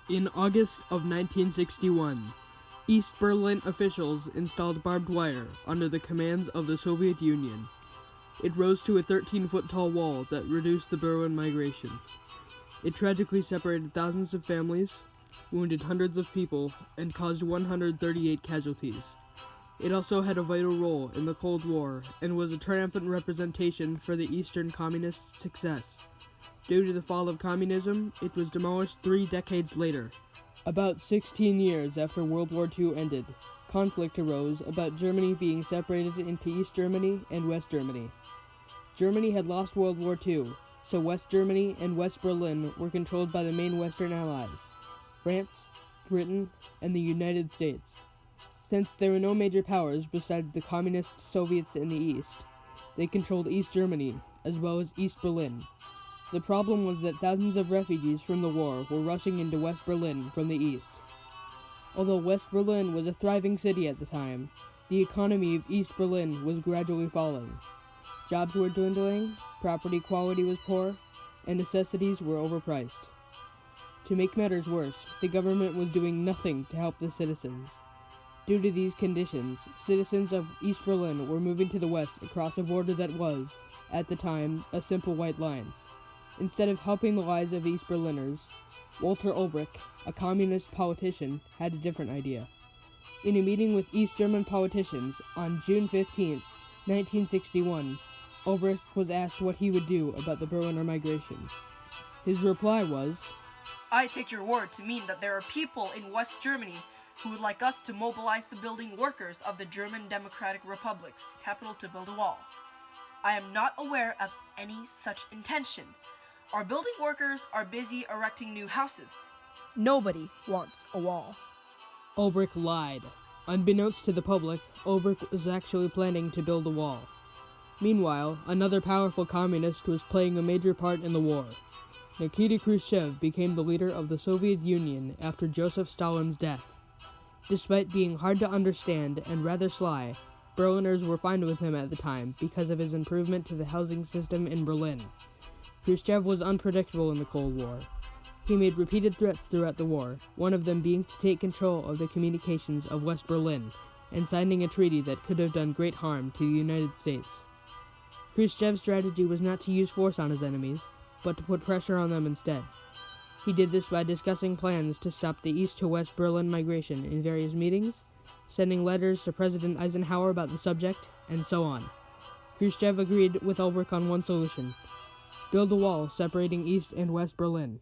In August of 1961, East Berlin officials installed barbed wire under the commands of the Soviet Union. It rose to a 13-foot tall wall that reduced the Berlin migration. It tragically separated thousands of families, wounded hundreds of people, and caused 138 casualties. It also had a vital role in the Cold War and was a triumphant representation for the Eastern Communists' success. Due to the fall of communism, it was demolished 3 decades later. About 16 years after World War II ended, conflict arose about Germany being separated into East Germany and West Germany. Germany had lost World War II, so West Germany and West Berlin were controlled by the main Western Allies, France, Britain, and the United States. Since there were no major powers besides the Communist Soviets in the East, they controlled East Germany, as well as East Berlin. The problem was that thousands of refugees from the war were rushing into West Berlin from the east. Although West Berlin was a thriving city at the time, the economy of East Berlin was gradually falling. Jobs were dwindling, property quality was poor, and necessities were overpriced. To make matters worse, the government was doing nothing to help the citizens. Due to these conditions, citizens of East Berlin were moving to the west across a border that was, at the time, a simple white line. Instead of helping the lives of East Berliners, Walter Ulbricht, a communist politician, had a different idea. In a meeting with East German politicians on June 15, 1961, Ulbricht was asked what he would do about the Berliner migration. His reply was, "I take your word to mean that there are people in West Germany who would like us to mobilize the building workers of the German Democratic Republic's capital to build a wall. I am not aware of any such intention. Our building workers are busy erecting new houses. Nobody wants a wall." Ulbricht lied. Unbeknownst to the public, Ulbricht was actually planning to build a wall. Meanwhile, another powerful communist was playing a major part in the war. Nikita Khrushchev became the leader of the Soviet Union after Joseph Stalin's death. Despite being hard to understand and rather sly, Berliners were fine with him at the time because of his improvement to the housing system in Berlin. Khrushchev was unpredictable in the Cold War. He made repeated threats throughout the war, one of them being to take control of the communications of West Berlin and signing a treaty that could have done great harm to the United States. Khrushchev's strategy was not to use force on his enemies, but to put pressure on them instead. He did this by discussing plans to stop the East to West Berlin migration in various meetings, sending letters to President Eisenhower about the subject, and so on. Khrushchev agreed with Ulbricht on one solution: build a wall separating East and West Berlin.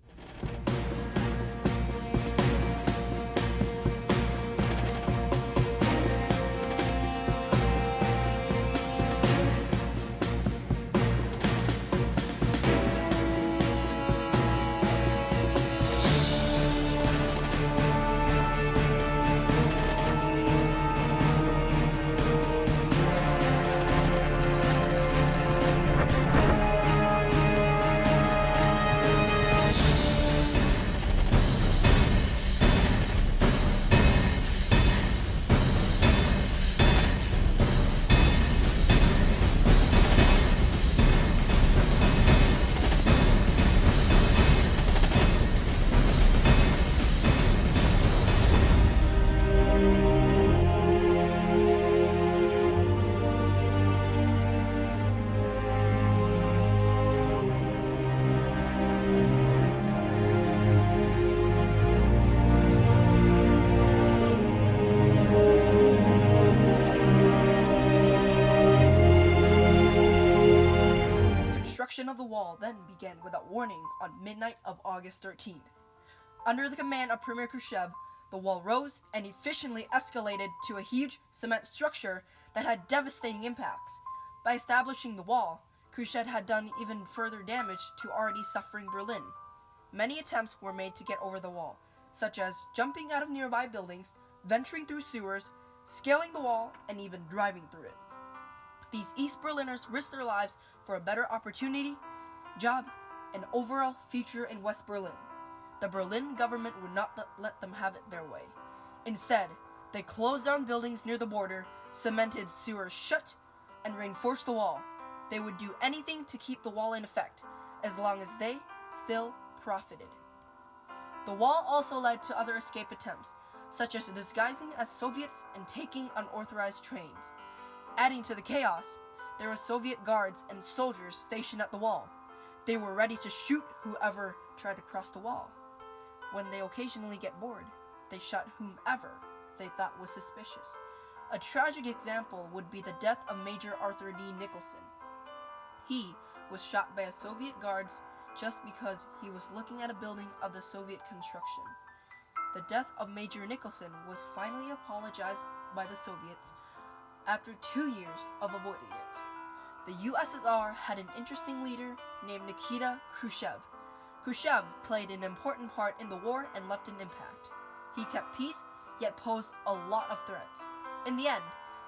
Construction of the wall then began without warning on midnight of August 13th. Under the command of Premier Khrushchev, the wall rose and efficiently escalated to a huge cement structure that had devastating impacts. By establishing the wall, Khrushchev had done even further damage to already suffering Berlin. Many attempts were made to get over the wall, such as jumping out of nearby buildings, venturing through sewers, scaling the wall, and even driving through it. These East Berliners risked their lives for a better opportunity, job, and overall future in West Berlin. The Berlin government would not let them have it their way. Instead, they closed down buildings near the border, cemented sewers shut, and reinforced the wall. They would do anything to keep the wall in effect, as long as they still profited. The wall also led to other escape attempts, such as disguising as Soviets and taking unauthorized trains. Adding to the chaos, there were Soviet guards and soldiers stationed at the wall. They were ready to shoot whoever tried to cross the wall. When they occasionally get bored, they shot whomever they thought was suspicious. A tragic example would be the death of Major Arthur D. Nicholson. He was shot by a Soviet guards just because he was looking at a building of the Soviet construction. The death of Major Nicholson was finally apologized by the Soviets after 2 years of avoiding it. The USSR had an interesting leader named Nikita Khrushchev. Khrushchev played an important part in the war and left an impact. He kept peace, yet posed a lot of threats. In the end,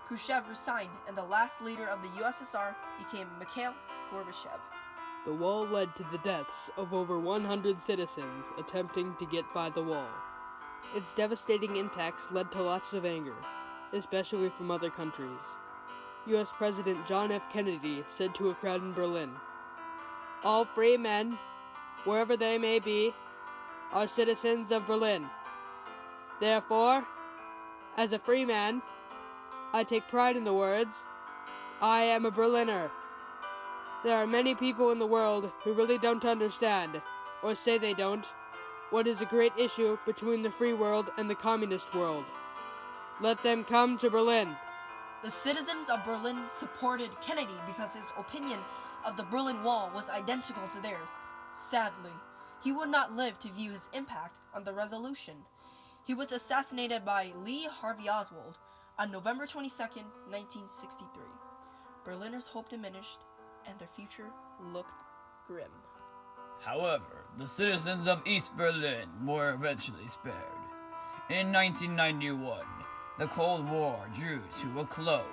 Khrushchev resigned and the last leader of the USSR became Mikhail Gorbachev. The wall led to the deaths of over 100 citizens attempting to get by the wall. Its devastating impacts led to lots of anger, especially from other countries. U.S. President John F. Kennedy said to a crowd in Berlin, "All free men, wherever they may be, are citizens of Berlin. Therefore, as a free man, I take pride in the words, 'I am a Berliner.' There are many people in the world who really don't understand, or say they don't, what is a great issue between the free world and the communist world. Let them come to Berlin." The citizens of Berlin supported Kennedy because his opinion of the Berlin Wall was identical to theirs. Sadly, he would not live to view his impact on the resolution. He was assassinated by Lee Harvey Oswald on November 22, 1963. Berliners' hope diminished, and their future looked grim. However, the citizens of East Berlin were eventually spared. In 1991, the Cold War drew to a close.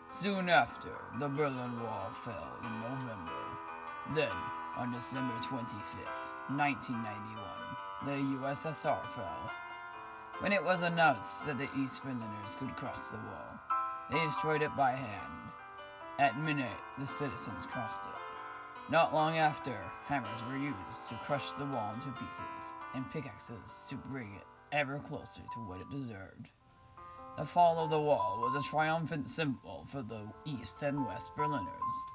Soon after, the Berlin Wall fell in November. Then, on December 25th, 1991, the USSR fell. When it was announced that the East Berliners could cross the wall, they destroyed it by hand. At midnight, the citizens crossed it. Not long after, hammers were used to crush the wall into pieces, and pickaxes to bring it ever closer to what it deserved. The fall of the wall was a triumphant symbol for the East and West Berliners.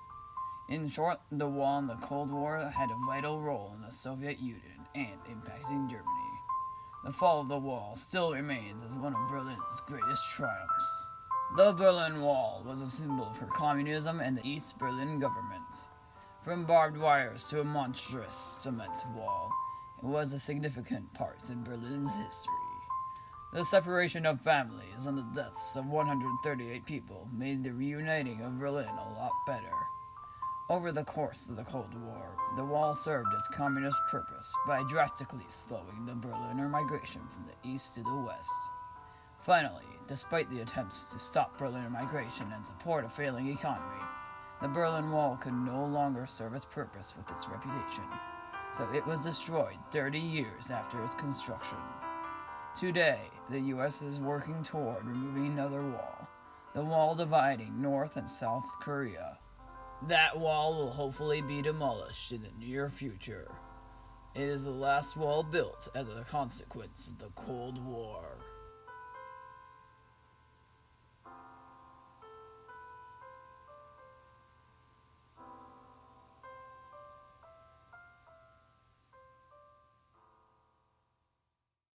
In short, the wall in the Cold War had a vital role in the Soviet Union and impacting Germany. The fall of the wall still remains as one of Berlin's greatest triumphs. The Berlin Wall was a symbol for communism and the East Berlin government. From barbed wires to a monstrous cement wall, it was a significant part in Berlin's history. The separation of families and the deaths of 138 people made the reuniting of Berlin a lot better. Over the course of the Cold War, the wall served its communist purpose by drastically slowing the Berliner migration from the east to the west. Finally, despite the attempts to stop Berliner migration and support a failing economy, the Berlin Wall could no longer serve its purpose with its reputation, so it was destroyed 30 years after its construction. Today, the U.S. is working toward removing another wall, the wall dividing North and South Korea. That wall will hopefully be demolished in the near future. It is the last wall built as a consequence of the Cold War.